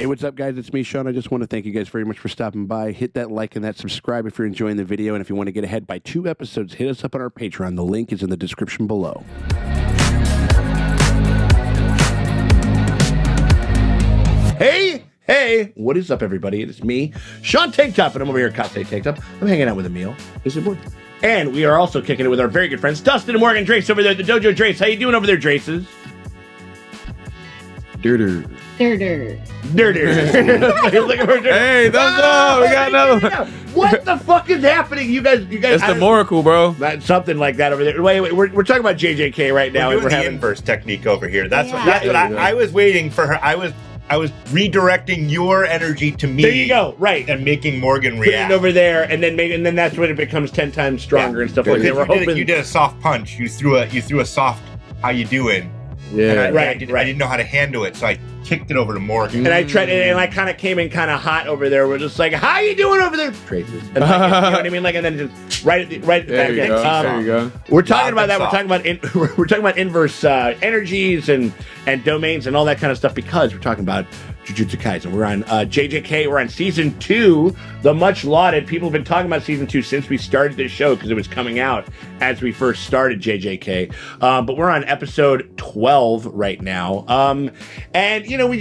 Hey, what's up, guys? It's me, Sean. I just want to thank you guys very much for stopping by. Hit that like and that subscribe if you're enjoying the video. And if you want to get ahead by 2 episodes, hit us up on our Patreon. The link is in the description below. Hey, what is up, everybody? It is me, Sean Tanktop, and I'm over here at Kaisèn Tanktop. I'm hanging out with Emil. This is important. And we are also kicking it with our very good friends, Dustin and Morgan Drace over there at the Dojo. Drace, how you doing over there, Draces? Durder. Durder. Hey, thumbs up. We got another one. What the fuck is happening? You guys. It's the Moracle, bro. Something like that over there. Wait, we're talking about JJK right now. We're having inverse technique over here. That's what I was waiting for her. I was redirecting your energy to me. There you go. Right. And making Morgan react. Put it over there, and then that's when it becomes 10 times stronger and stuff like that. You did a soft punch. You threw a soft. How you doing? Yeah. I didn't know how to handle it, so I kicked it over to Morgan. And I tried, and I kind of came in kind of hot over there. We're just like, "How you doing over there?" Traces. And like, you know what I mean? Like, and then just right at the back. There you go. We're talking about that. We're talking about inverse energies and domains and all that kind of stuff because we're talking about Jujutsu Kaisèn. We're on JJK. We're on season 2, the much lauded. People have been talking about season 2 since we started this show because it was coming out as we first started JJK. But we're on episode 12 right now. And you know, we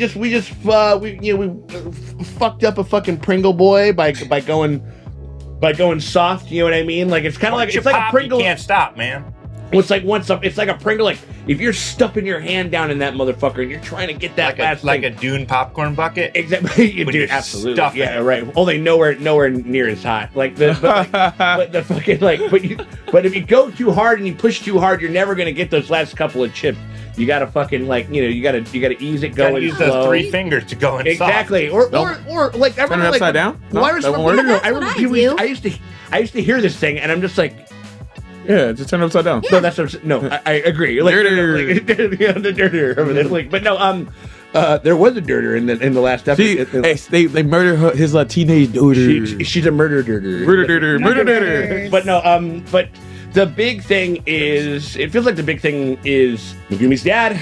fucked up a fucking Pringle boy by going soft. You know what I mean? Like it's kind of like a Pringle. You can't stop, man. It's like it's like a Pringle. Like if you're stuffing your hand down in that motherfucker and you're trying to get that like a Dune popcorn bucket. Exactly, you do absolutely. Yeah, right. Only nowhere near as hot. Like but the fucking like. But if you go too hard and you push too hard, you're never gonna get those last couple of chips. You gotta fucking you gotta ease it going. You gotta use slow. those 3 fingers to go in. Exactly. Soft. Or like I remember upside down. No, I used to hear this thing and I'm just like. Yeah, just turn it upside down. No, that's what I agree. Like, the dirter over there. Like, but no, there was a dirter in the last episode. They murdered his teenage daughter. She's a murder dirter. Murder dirter. But no, but the big thing is, it feels like the big thing is Megumi's dad,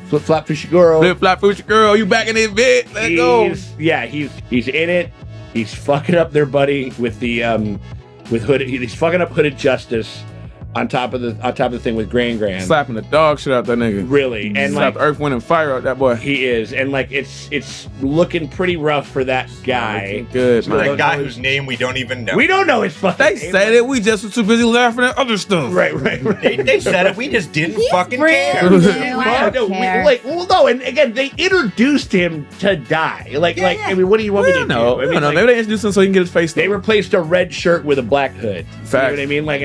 Flip Flop Fushiguro. Flip Flop Fushiguro, you back in it, bit? Let's go. Yeah, he's in it. He's fucking up their buddy with the with Hooded. He's fucking up Hooded Justice. On top of the thing with Gran. Slapping the dog shit out that nigga. Really. And slapped Earth, Wind, and Fire out that boy. He is. And like it's looking pretty rough for that guy. Good, man. That guy whose name we don't even know. We don't know his fucking name. They said it. We just were too busy laughing at other stuff. Right. They said it. We just didn't fucking care. I don't care. And again, they introduced him to die. I mean, what do you want me to do? I mean, maybe they introduced him so he can get his face. They replaced a red shirt with a black hood. Fact. You know what I mean? Like,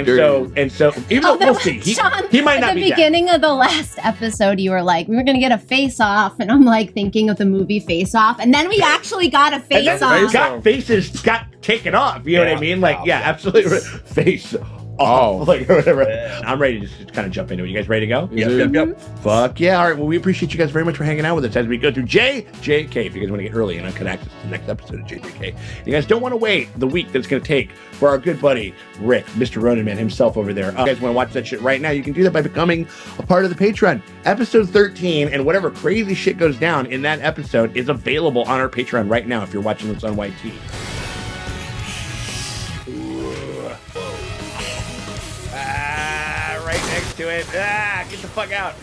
and so even though we'll see. Sean, he might not at be the beginning of the last episode, you were like, we were going to get a face-off, and I'm like thinking of the movie Face-Off, and then we actually got a face-off. Faces got taken off, you know what I mean? Like, absolutely. Face off. Like, whatever. Yeah. I'm ready to just kind of jump into it. You guys ready to go? Yep. Fuck yeah. All right, well, we appreciate you guys very much for hanging out with us as we go through JJK. If you guys want to get early and unconnect us to the next episode of JJK. You guys don't want to wait the week that it's going to take for our good buddy, Rick, Mr. Ronin Man himself over there. If you guys want to watch that shit right now, you can do that by becoming a part of the Patreon. Episode 13 and whatever crazy shit goes down in that episode is available on our Patreon right now if you're watching this on YT. Right next to it. Get the fuck out.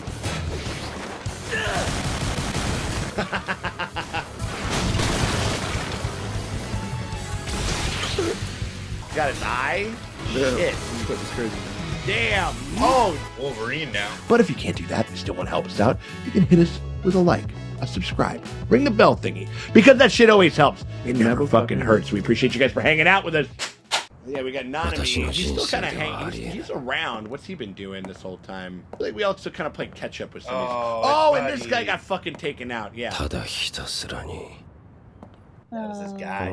Got his eye? Yeah. Shit. That's crazy. Damn. Oh, Wolverine now. But if you can't do that and still want to help us out, you can hit us with a like, a subscribe, ring the bell thingy, because that shit always helps. It never fucking hurts. We appreciate you guys for hanging out with us. Yeah, we got Nanami. He's still kind of hanging. He's around. What's he been doing this whole time? I think we also kind of played catch up with some of these. And this guy got fucking taken out. Yeah. That was this guy.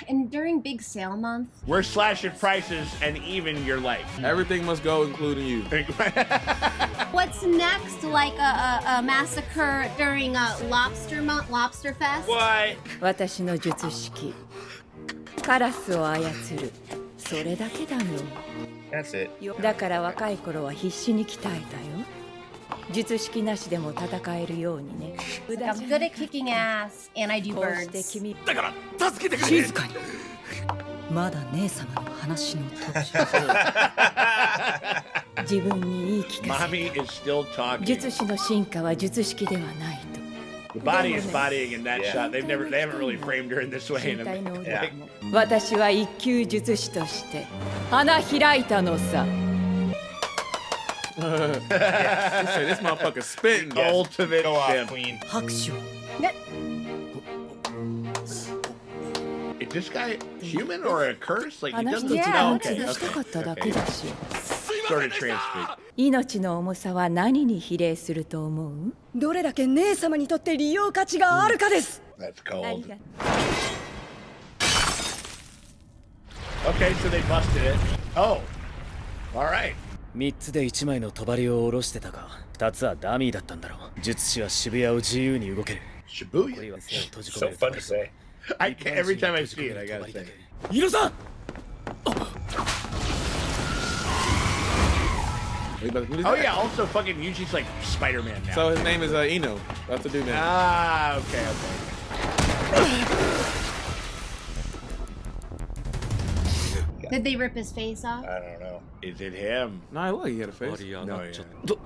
And during Big Sale Month, we're slashing prices and even your life. Everything must go, including you. what's next? Like a massacre during Lobster Month, Lobster Fest? What? 私の術式カラスを操るそれだけだよ That's it. だから若い頃は必死に鍛えたよ術式なしでも戦えるようにね。 Like, I'm good at kicking ass, and I do こうして birds. 君静かにまだ姉様の話の途中自分に言い聞かせ Mommy is still talking. 術師の進化は術式ではないと The body is bodying in that Yeah. shot. They haven't really framed her in this way. 身体 And 能 I'm 力 like, も私は一級術師として花開いたのさ He said, this motherfucker spitting. Yes. ultimate Go off, simp. queen. 拍手を Is this guy human or a curse? Like he 話 doesn't. 一つ Yeah. Oh, 貫 okay, 通したか okay, っただけ okay. だし Sort of transferred. 命の重さは何に比例すると思うどれだけ姉様にとって利用価値があるかです That's あり cold. がと Okay, so they busted it. Oh, all right. 3つで1枚の帳を下ろしてたが2つはダミーだったんだろう。術師は渋谷を自由に動ける。残り Shibuya. は背を閉じ込 So める fun to say. I can't, every time I see it, I gotta say. イノさん Who is Oh that? yeah. Also, fucking Yuji's like Spider-Man now. So his name is Ino. That's the dude name. Ah, okay, okay. Did they rip his face off? I don't know. Is it him? Nah, look, he had a face. 上がっちゃっ No,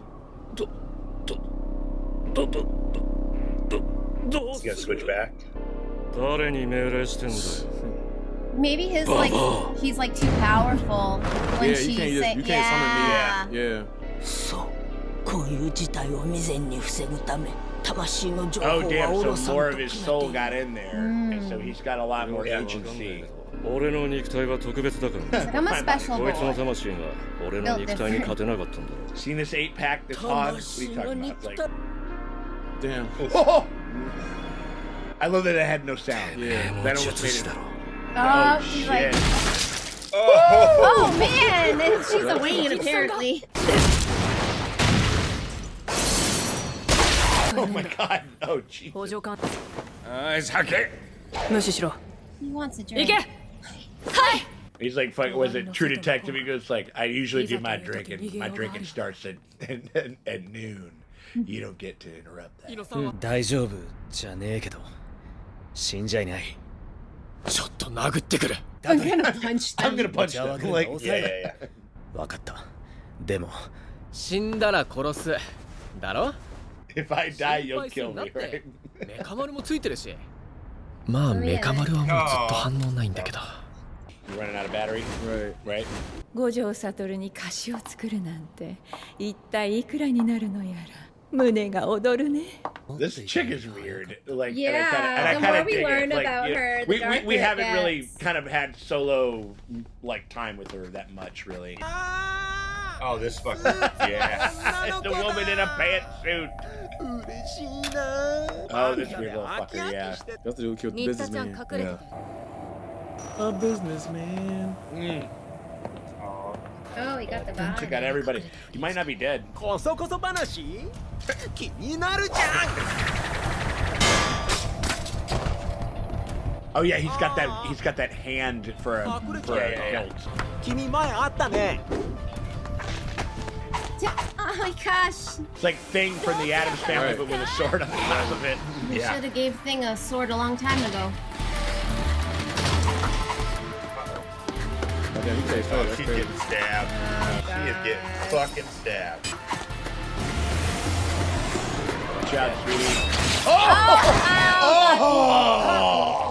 ど He's gonna switch back. 誰に命令してんだよ。 Maybe his like he's like too powerful when Yeah, she you can't just, say you can't summon me. yeah. Yeah. そうこういう事態を未然に防ぐため魂の情報 Oh は damn! 下 So ろさん more と of his 決め soul ている got in there, and so he's got a lot more Yeah. agency. 俺の肉体は特別だから。 Like, I'm a special こいつの boy. 魂が俺の肉体に勝てなかったんだろう。 Seen this 8-pack? This hog? What are you talking about? Like, Damn. oh! I love that it had no sound. Yeah. That almost made 術師 it. だろ。 Oh, Oh she's like, shit! oh man, and she's a Wayne apparently. Oh my god! Oh jeez. 北条官はい、酒。無視しろ He wants a 行 drink. け He's like, fuck, was it True Detective? He goes like, I usually do my drinking. My drinking starts at noon. You don't get to interrupt that. 大丈夫じゃねえけど死んじゃいない。ちょっと殴ってくる。 I'm gonna punch I'm them. gonna punch them. Like, Yeah, yeah, yeah. わかった。でも死んだら殺すだろ if I die, you'll kill me, 心配すんなって right? メカ丸もついてるしまあメカ丸はもうずっと反応ないんだけど You're running out of battery, Right. right? 五条悟に菓子を作るなんて一体いくらになるのやら胸が躍るね This chick is weird. Like, Yeah, and I the kinda more we dig it. learn Like, about yeah, her, the we darker we it haven't really gets. kind of had solo like time with her that much, really. Oh, this fucker. Yeah. It's the woman in a pantsuit. Oh, this weird little fucker, yeah. That's the dude who killed the 新田ちゃん隠 businessman. れてて A businessman. Oh, he got the She vibe. got everybody. You might not be dead. こそこそ話気になるじゃん Oh yeah, he's got that hand for a hilt. 君前あったね Oh my gosh. It's like Thing from the Addams Family, Right. but with a sword on top of it. We Yeah. should have gave Thing a sword a long time ago. Oh, damn, he takes Oh, that. That's she's crazy. getting stabbed. She is getting fucking stabbed. Good job, sweetie.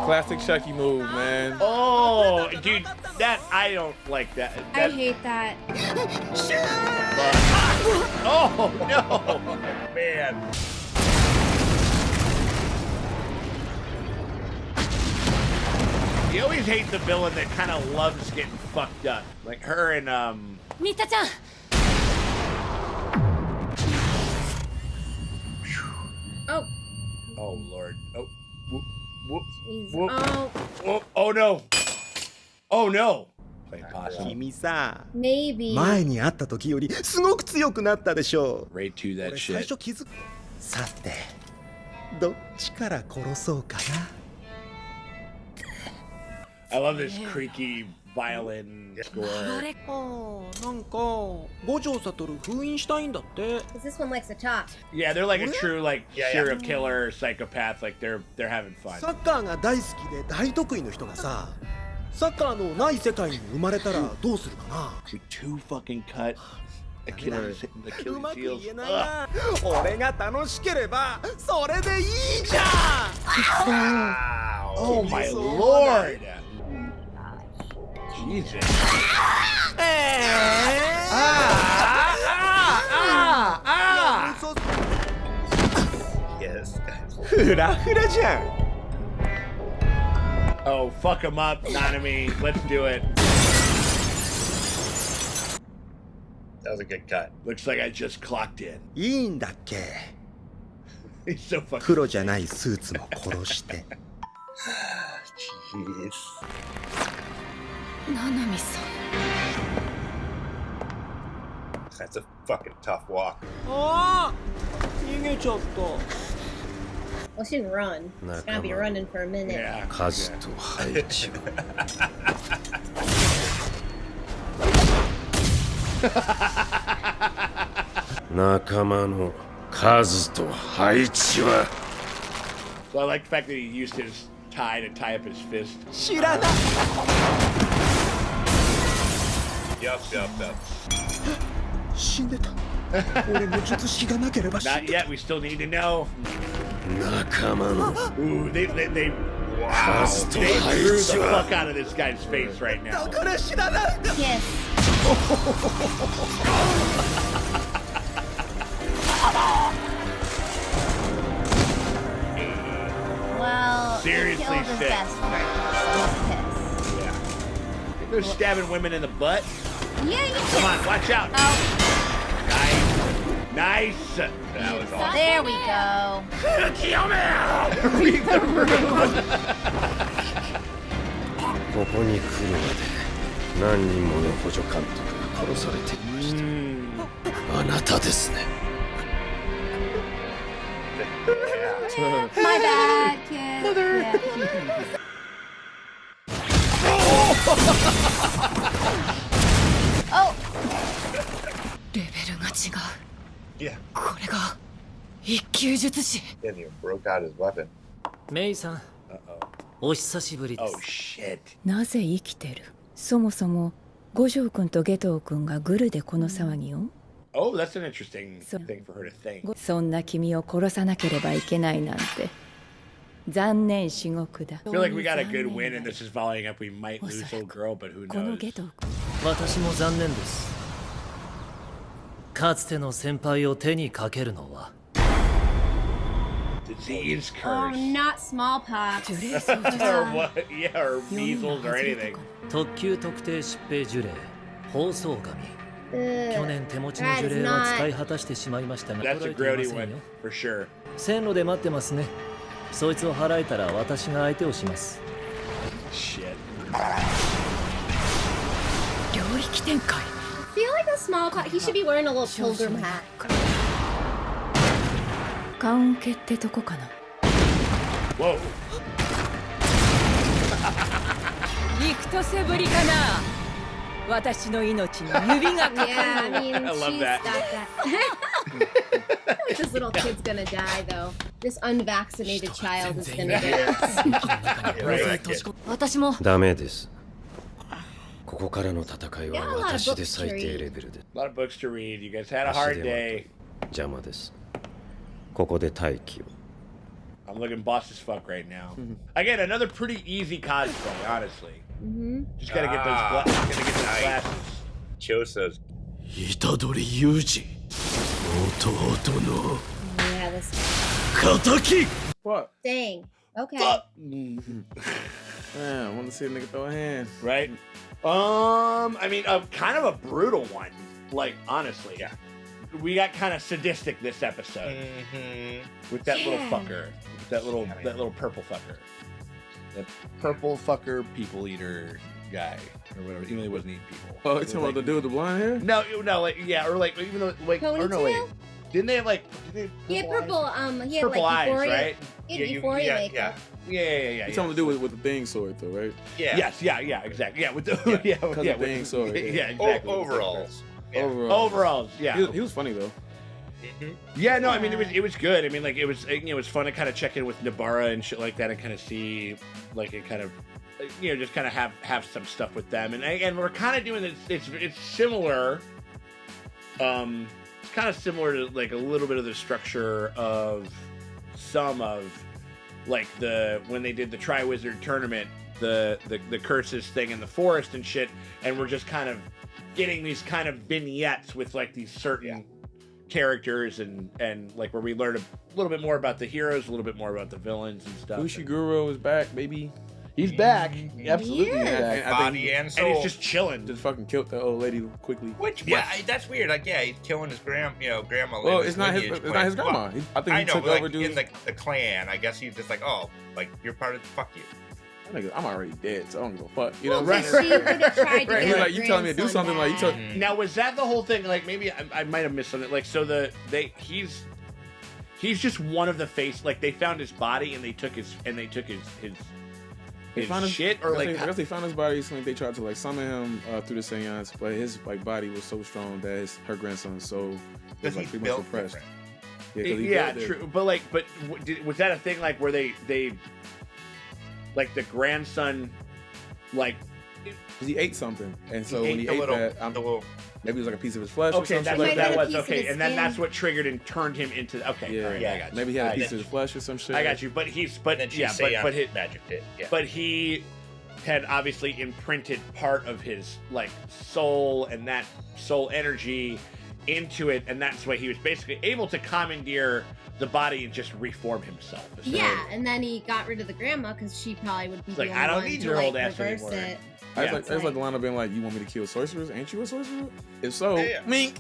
Classic Chucky move, man. Oh, dude, that I don't like that. I That- hate that. Oh no, Man. you always hate the villain that kind of loves getting fucked up, like her and 新田ちゃん Oh, Oh lord. Oh. Whoop, whoop, jeez. whoop, Oh, whoop. Oh no. Oh no. Playing possum. 君さ maybe. 前に会った時よりすごく強くなったでしょ Right to う that 俺最 shit. 初気づくさてどっちから殺そうかな I love this creaky violin score. なんか五条悟封印したいんだって Because this one likes to talk. Yeah, they're like a true like Yeah, yeah. serial killer psychopath. Like they're having fun. サッカーが大好きで大得意の人がさ、サッカーのない世界に生まれたらどうするかな。 Two fucking cut Achilles hitting うま Achilles く言え heels. ないな。俺が楽しければそれでいいじゃん。 Oh my lord! Jesus. Yes. フラフラじゃん。 Oh, fuck him up, Nanami. Let's do it. That was a good cut. Looks like I just clocked in. いいんだっけ。 He's so fucking. 黒じゃないスーツも殺して。 Jeez. 七海さん That's a fucking tough walk. ああ、逃げちゃった。 Well, she didn't run. She's gonna be running for a minute. Yeah. 数と配置仲間の数と配置は So I like the fact that he used his tie to tie up his fist. 知らない。 Yup, yup, yup. 死んでた。俺の術式がなければ死ん Not でた。 yet. We still need to know. 仲間の Ooh, they Wow. 数と they 配 drew 置 the は fuck out of this guy's face right now. だから知らないんだ。 Kiss. Well, Seriously he killed his sick. best friend. So Yeah. They're stabbing women in the butt. he's pissed. Yeah, you Come on, watch out. Oh, Nice. Nice. That was awesome. there we go. Read the room. ここに来るまで何人もの補助監督が殺されていましたあなたですね My bad, kid. Yeah. Oh, レベルが違う Yeah. これが一級術師 He hadn't even broke out his weapon. メイさん Uh-oh. お久しぶりで Oh す shit. なぜ生きてるそもそも五条君と下藤君がグルでこの騒ぎを Oh, that's an interesting So- thing for her to think. そんな君を殺さなければいけないなんて残念至極だ I feel like we got a good win and this is volleying up. We might lose old girl, but who この knows? 下藤君私も残念ですかつての先輩を手にかけるのは Disease oh, curse. not smallpox. 呪霊操術 Or what? Yeah, or 世に measles も or 初めて anything. か特級特定疾病呪霊放送神 Ugh. 去年手持ちの呪霊を使い果たしてしまいましたが That's a 心得てい grody ません one よ for sure. 線路で待ってますねそいつを払えたら私が相手をします Shit. 領域展開 I feel like a smallpox. He should be wearing a little pilgrim hat. 棺桶ってとこかな Whoa. 肉と背振りかな私の命に指がかか Yeah, I る mean, I love she's that. got that. This little kid's gonna die, though. This unvaccinated child is gonna die. Right. 私もダメですここからの戦いは私で最低レベルで A lot of books to read. You guys had a hard day. 邪魔ですここで待機を I'm looking boss as fuck right now. Again, another pretty easy cosplay, honestly. Just gotta get those, gotta get those glasses. Chosa's 虎杖裕二弟の Yeah, this. 敵 What? Dang. Okay. Man, I want to see a nigga throw a hand. Right? I mean, kind of a brutal one. Like, honestly. Yeah. We got kind of sadistic this episode with that little fucker, that little purple fucker, that purple fucker people eater guy or whatever. Even though he wasn't eating people. Oh, you talking about the dude with the blonde hair? No, like yeah, or like even though like or no wait, Ponytail? didn't they have like He had purple purple. eyes? He had Purple like eyes, before right? Before you wake up. Yeah. It's something to do with the thing sword, though, right? Yeah. Yeah, exactly. Yeah, with the Because of thing sword. Yeah, exactly. Overalls. Yeah. Overalls, yeah. He was funny though. Yeah, no, I mean it was good. I mean, like it was it was fun to kind of check in with Nabara and shit like that, and kind of see like it kind of just kind of have some stuff with them, and we're kind of doing this. It's similar. It's kind of similar to like a little bit of the structure of some of like when they did the Triwizard tournament, the curses thing in the forest and shit, and we're just kind of getting these kind of vignettes with like these certain characters and like where we learn a little bit more about the heroes, a little bit more about the villains and stuff. Fushiguro is back, baby. He's back. Absolutely Yeah. back. Body and soul. And he's just chilling. Just fucking killed the old lady quickly. Which, that's weird. Like, he's killing his grandma. Well, it's not his grandma. I think he took but over, dude. in the clan, I guess he's just like, oh, like you're part of fuck you. I'm already dead, so I don't give a fuck. You know, Well, right? she would have tried to He's get like, her you telling me to do grandson something? Like, you back. told. Now, was that the whole thing? Like, maybe I might have missed something. Like, so he's just one of the face. Like, they found his body and they took his shit, or like I guess they found his body. So they tried to like summon him through the seance, but his like body was so strong that her grandson's soul was like pretty much suppressed. Yeah, true. But was that a thing like where they like the grandson like because he ate something, and so when he ate maybe it was like a piece of his flesh. Okay, or something that's what that was. Piece of Okay, his and then skin. that's what triggered and turned him into. Okay, Yeah, all right, I got you. Maybe he had a piece of his flesh or some shit. I got you, but but he had obviously imprinted part of his like soul and that soul energy into it, and that's why he was basically able to commandeer the body and just reform himself. Yeah, and then he got rid of the grandma because she probably would be Like, the I only don't one need to your like old ass reverse anymore. it. I was like the line of being like, "You want me to kill sorcerers? Ain't you a sorcerer? If so, mink."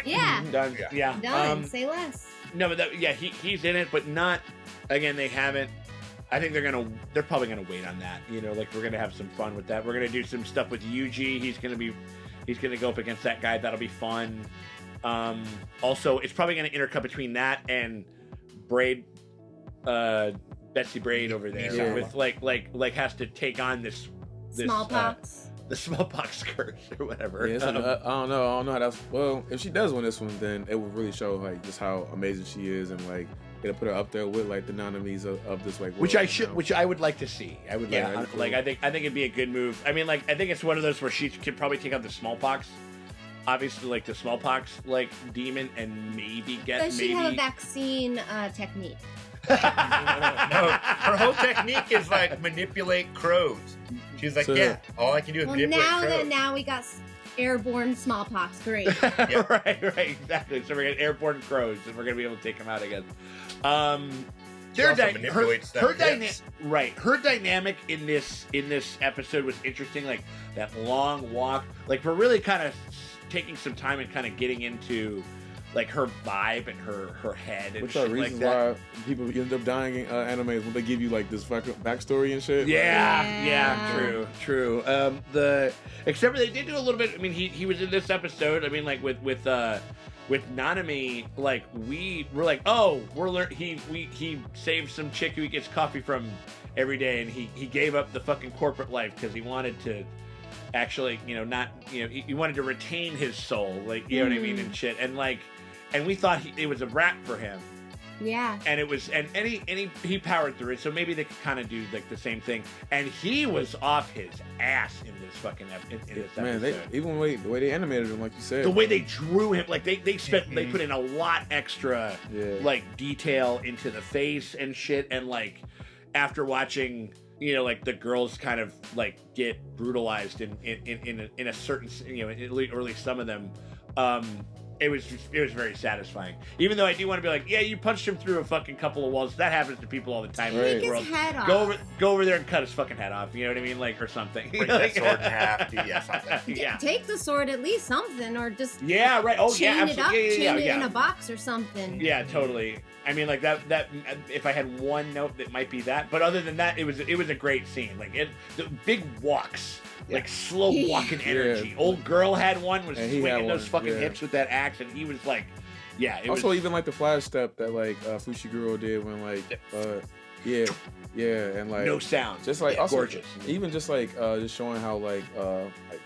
Yeah. Done. Yeah. Done. Say less. No, but he's in it, but not. Again, they haven't. I think they're probably gonna wait on that. Like we're gonna have some fun with that. We're gonna do some stuff with Yuji. He's gonna go up against that guy. That'll be fun. Also, it's probably gonna intercut between that and Braid, Betsy Braid over there with like has to take on this Smallpox. The smallpox curse or whatever. Yeah, I don't know how that's. Well, if she does win this one, then it will really show like just how amazing she is, and like it'll put her up there with like the Nanamis of this like. Which I would like to see. I would cool. I think it'd be a good move. I mean, like I think it's one of those where she could probably take out the smallpox. Obviously, like the smallpox like demon, and maybe get Does she have a vaccine technique? No, her whole technique is like manipulate crows. She's like, all I can do is manipulate crows. Now we got airborne smallpox. Great. Right, exactly. So we're gonna airborne crows, and we're gonna be able to take them out again. Her dynamic in this episode was interesting. Like that long walk. Like we're really kind of taking some time and kind of getting into like her vibe and her head and which shit are reasons like that. why people end up dying in animes when they give you like this fucking backstory and shit. True. Except for they did do a little bit. I mean, he was in this episode. I mean, like with Nanami, like we were like, oh, he saved some chick who he gets coffee from every day, and he gave up the fucking corporate life because he wanted to actually, he wanted to retain his soul, like, you know what I mean, and shit, and like, and we thought it was a rap for him. Yeah. And it was, and he powered through it, so maybe they could kind of do like the same thing. And he was off his ass in this fucking in this episode. Man, the way they animated him, like you said, the way they drew him, like they put in a lot extra like detail into the face and shit. And like after watching, like the girls kind of like get brutalized in a certain, or at least some of them. It was very satisfying. Even though I do want to be like, yeah, you punched him through a fucking couple of walls. That happens to people all the time. Take his head off. Go over there and cut his fucking head off. You know what I mean? Like, or something. Break that sword in half. Something. Yeah. Take the sword, at least something, or just right. Oh, chain it up, chain it yeah. in a box or something. Yeah, totally. I mean, like that. If I had one note, that might be that. But other than that, it was a great scene. Like the big walks. Like slow walking energy. Yeah. Old girl had one, was and swinging those fucking hips with that axe, and he was like, even like the flash step that like Fushiguro did when like Yeah, and like no sound, just like also gorgeous. Even just like just showing how like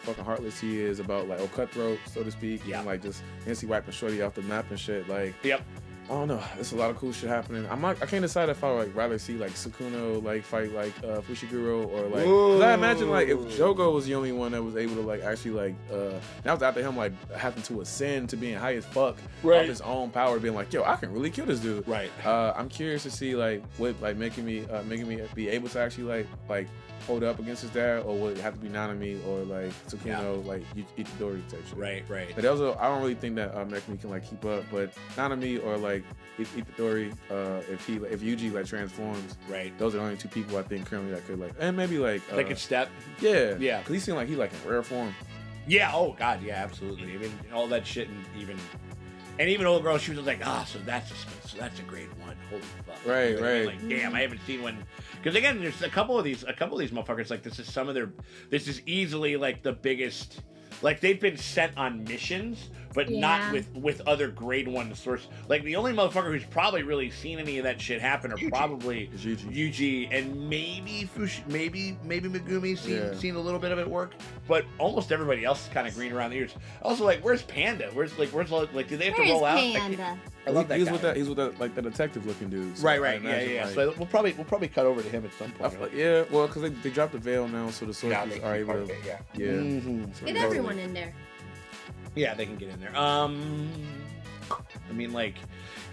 fucking heartless he is about like cutthroat, so to speak. Yeah. And like just instantly wiping Shorty off the map and shit. Like, yep. I don't know. There's a lot of cool shit happening. I can't decide if I would like rather see like Sukuna like fight like Fushiguro or like. Cause I imagine like if Jogo was the only one that was able to like actually like that was after him like having to ascend to being high as fuck off his own power, being like, yo, I can really kill this dude. Right. I'm curious to see like what like making me be able to actually like hold up against his dad, or would it have to be Nanami or like Sukuna like Itadori type shit. Right. But those are, I don't really think that Mekumi can like keep up, but Nanami or like Itadori, if Yuji like transforms, right. Those are the only two people I think currently that could like, and maybe like they could step. Yeah. Because he seemed like he like in rare form. Yeah. Oh God. Yeah. Absolutely. I mean, all that shit, and even old girl, she was like, so that's a grade 1. Holy fuck. Right. Like, damn, I haven't seen one. Because again, there's a couple of these motherfuckers. Like, this is easily like the biggest. Like, they've been sent on missions, but not with other grade 1 source. Like, the only motherfucker who's probably really seen any of that shit happen are probably Yuji and maybe Megumi seen a little bit of it work, but almost everybody else is kind of green around the ears. Also, like, where's Panda? Where's did they have to roll out? Panda? I love that guy. He's with that like the detective looking dude. So right. Yeah. Like, so we'll probably cut over to him at some point. Well, because they dropped the veil now, so the soldiers are able to. Mm-hmm. So get everyone in there. Yeah, they can get in there. I mean, like,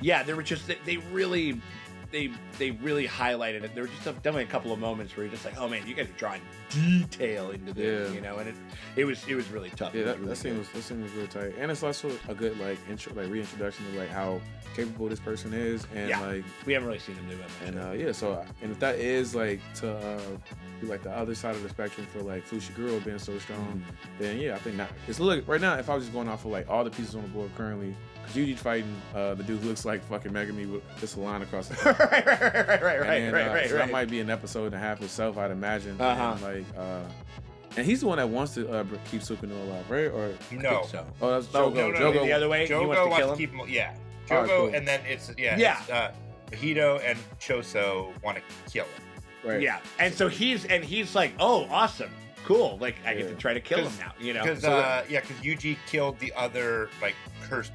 yeah, there were just they really highlighted it. There were just definitely a couple of moments where you're just like, oh man, you guys are drawing detail into this, you know, and it was really tough. Yeah, that scene was real tight, and it's also a good like reintroduction to like how capable this person is, and like we haven't really seen him do that much. And so if that is like to be like the other side of the spectrum for like Fushiguro being so strong, then I think not. It's look right now if I was just going off of like all the pieces on the board currently. Because Yuji's fighting the dude who looks like fucking Megumi with this line across the face. Right. So that might be an episode and a half itself, I'd imagine. And, and he's the one that wants to keep Sukuna alive, right? Or no. I think so. Oh, that's Jogo. No, Jogo the other way. Jogo he wants to kill him. keep him. Yeah. Jogo, right, cool. And then it's Hito and Choso want to kill him. Right. Yeah, and so he's like, oh, awesome. Cool, like I get to try to kill him now, you know. Because because Yuji killed the other like cursed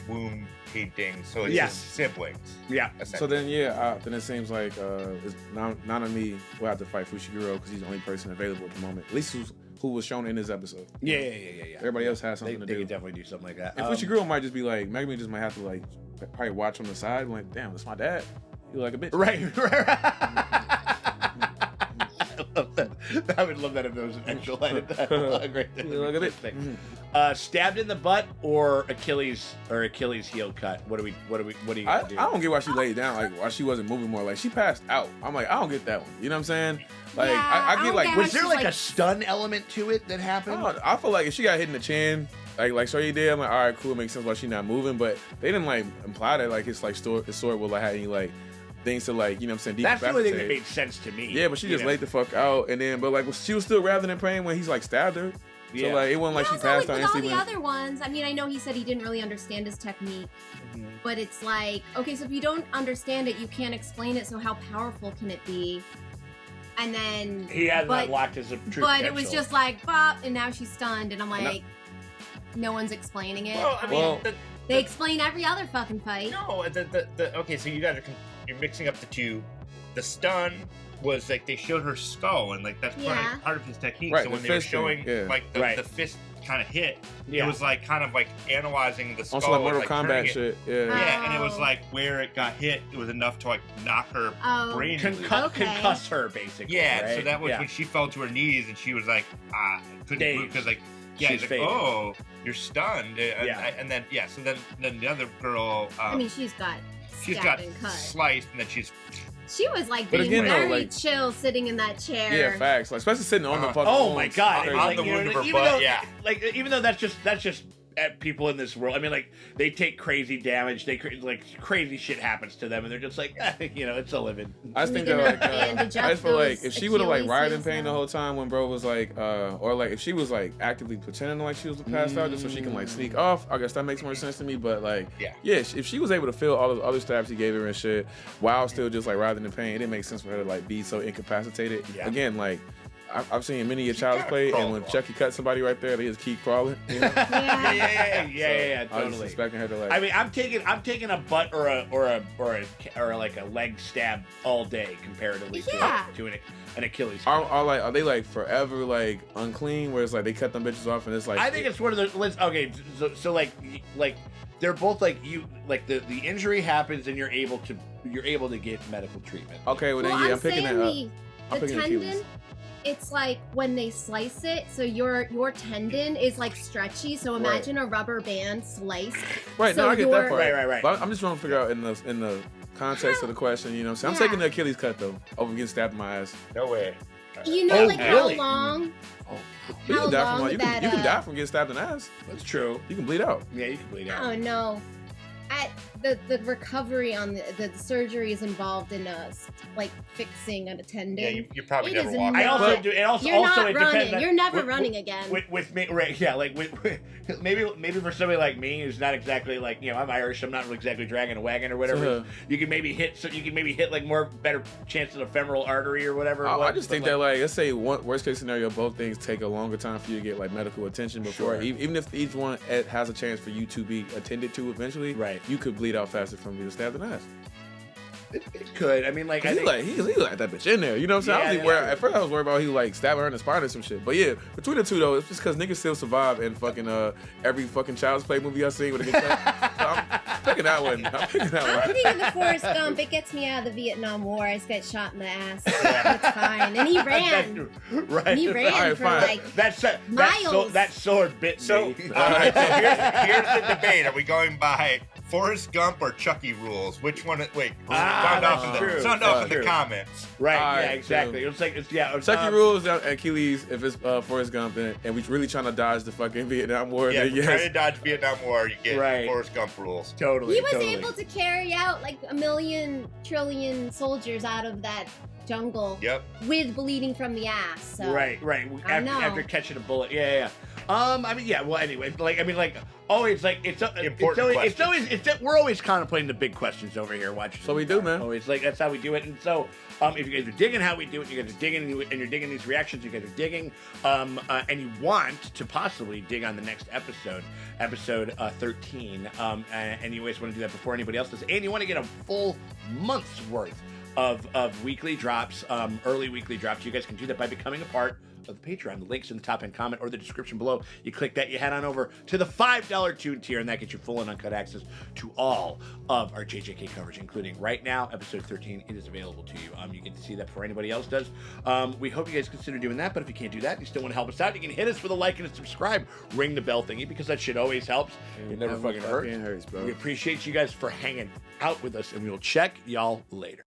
womb painting, so it's his siblings. Yeah. So then then it seems like Nanami will have to fight Fushiguro because he's the only person available at the moment, at least who was shown in this episode. Yeah. Everybody else has something to do. They could definitely do something like that. And Fushiguro might just be like, Megumi just might have to like probably watch on the side, like, damn, that's my dad. You like a bitch, right. I would love that if there was an actual line of dialogue right there. Look at it. Stabbed in the butt or Achilles heel cut. What do you do? I don't get why she laid down, like why she wasn't moving more. Like she passed out. I'm like, I don't get that one. You know what I'm saying? Like I get like, was there like a stun element to it that happened? I feel like if she got hit in the chin, like Shorty did, I'm like, all right, cool, it makes sense why she not moving. But they didn't like imply that like his like his sword will like have any like things to like, you know what I'm saying? That's the only thing that made sense to me. Yeah, but she just laid the fuck out, and then but like she was still rather than praying when he's like stabbed her. So like it wasn't like she passed out instantly. With all the other ones, I mean, I know he said he didn't really understand his technique, but it's like, okay, so if you don't understand it, you can't explain it. So how powerful can it be? And then he hasn't unlocked his true potential. But it was just like bop, and now she's stunned, and I'm like, no one's explaining it. Well, I mean, they explain every other fucking fight. No, okay, so you guys you're mixing up the two. The stun was like they showed her skull, and like that's part of his technique. Right, so when they were showing like the fist kind of hit, it was like kind of like analyzing the skull. Also like Mortal like Kombat shit. Yeah, and it was like where it got hit, it was enough to like knock her brain. Concuss her basically. Yeah, right? so that was when she fell to her knees and she was like, couldn't move because like. Yeah, he's like, oh, you're stunned. And then, so then the other girl... I mean, she's got sliced, and then she was like being very chill sitting in that chair. Yeah, facts. Like, especially sitting on the fucking my god. On the wound of her butt, like, even though that's just people in this world. I mean, like, they take crazy damage. Like, crazy shit happens to them, and they're just like, it's a living. I just think that, like, I just feel like if she would have, like, writhed in pain the whole time when bro was, like, or, like, if she was, like, actively pretending like she was passed out just so she can, like, sneak off, I guess that makes more sense to me. But, like, if she was able to feel all those other stabs he gave her and shit while still just, like, writhing in pain, it didn't make sense for her to, like, be so incapacitated. Again, like, I've seen many of Child's Play, and when Chucky cuts somebody right there, they just keep crawling. You know? Yeah, I was totally. just expecting her to, like. I mean, I'm taking a butt or like a leg stab all day comparatively to an Achilles. Are they like forever like unclean? Where it's like they cut them bitches off and it's like. I think it's one of those. Okay, so like they're both like the injury happens and you're able to get medical treatment. Okay, well then I'm picking that up. The tendon. It's like when they slice it, so your tendon is like stretchy. So imagine a rubber band slice. Right. So no, I get that part. Right. But I'm just trying to figure out in the context of the question. You know, so I'm taking the Achilles cut though over getting stabbed in my ass. No way. You know, how long? You can die from getting stabbed in the ass. That's true. You can bleed out. Yeah, you can bleed out. Oh no. The recovery on the surgery is involved in like fixing a tendon. Yeah, you probably never walk. I also do. It also You're not it running. depends. You're never running again. With me, right? Yeah, like with maybe for somebody like me who's not exactly like I'm Irish. I'm not exactly dragging a wagon or whatever. You can maybe hit like better chance of the femoral artery or whatever. I just think that like let's say worst case scenario, both things take a longer time for you to get like medical attention before even if each one has a chance for you to be attended to eventually. Right. You could bleed out faster from being stabbed in the ass. It could. I mean, like, he like that bitch in there. You know what I'm saying? At first I was worried about he like stabbing her in the spine or some shit. But yeah, between the two though, it's just because niggas still survive in fucking every fucking Child's Play movie I've seen with a good time. So I'm picking that one. I'm thinking the Forrest Gump. It gets me out of the Vietnam War. I just got shot in the ass. It's fine. And he ran. Right. And he ran for like miles. That sword bit me. All right, so here's the debate. Are we going by Forrest Gump or Chucky rules? Which one? Wait, sound off in the comments. Right, yeah, exactly. True. Chucky rules and Achilles if it's Forrest Gump and we really trying to dodge the fucking Vietnam War. Yeah, if you're trying to dodge Vietnam War, you get Forrest Gump rules. Totally. He was able to carry out like 1,000,000,000,000,000,000 soldiers out of that jungle with bleeding from the ass. So. Right. After catching a bullet. Yeah. Well, anyway, always, we're always contemplating the big questions over here. Watching. So we do, man. Always that's how we do it. And so, if you guys are digging how we do it, you guys are digging and you're digging these reactions, you guys are digging, and you want to possibly dig on the next episode 13, and you always want to do that before anybody else does, and you want to get a full month's worth of weekly drops, early weekly drops. You guys can do that by becoming a part of the Patreon. The link's in the top end comment or the description below. You click that, you head on over to the $5 Tune tier, and that gets you full and uncut access to all of our JJK coverage, including right now, episode 13. It is available to you. You get to see that before anybody else does. We hope you guys consider doing that, but if you can't do that, you still want to help us out, you can hit us with a like and a subscribe. Ring the bell thingy, because that shit always helps. It never fucking hurts. Bro. We appreciate you guys for hanging out with us, and we will check y'all later.